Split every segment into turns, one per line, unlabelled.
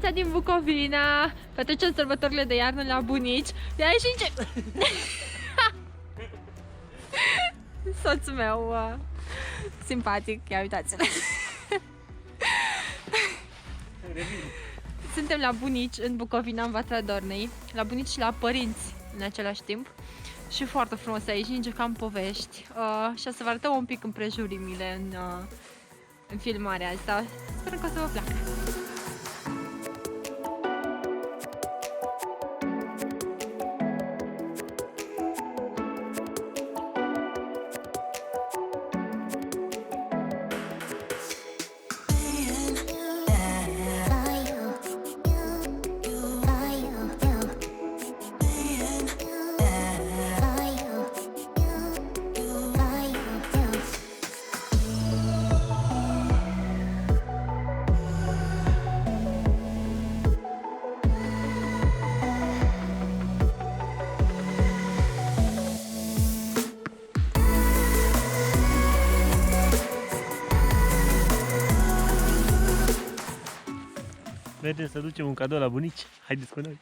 dimineața din Bucovina. Petrecem sărbătorile de iarnă la bunici. Ia și ce... Soțul meu simpatic, ia uitați-l. Suntem la bunici în Bucovina, în Vatra Dornei. La bunici și la părinți în același timp. Și foarte frumos aici, nici cam povești. Și o să vă arătăm un pic împrejurimile în filmarea asta. Sper că o să vă placă.
Mergem să ducem un cadou la bunici. Haideți cu noi!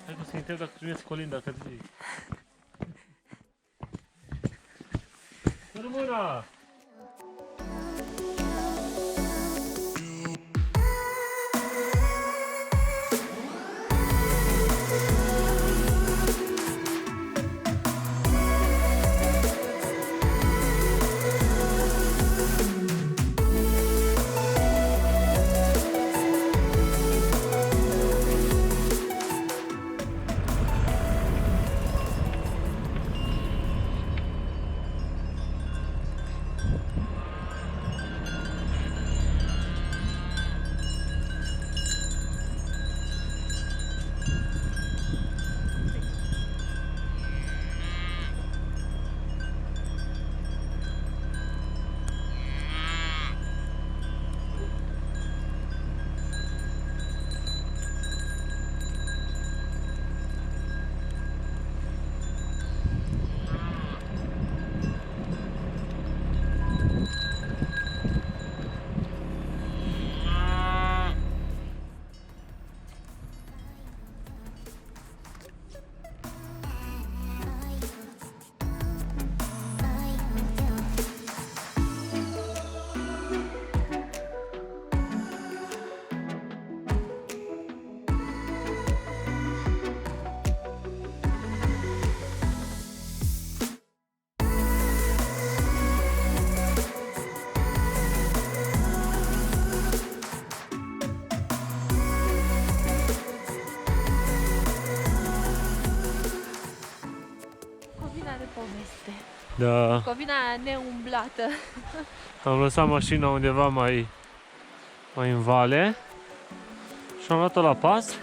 Hai să-i întreb dacă primesc colinda către ei. Rămâna! Da.
Bucovina neumblată.
Am lăsat mașina undeva mai în vale și am luat-o la pas.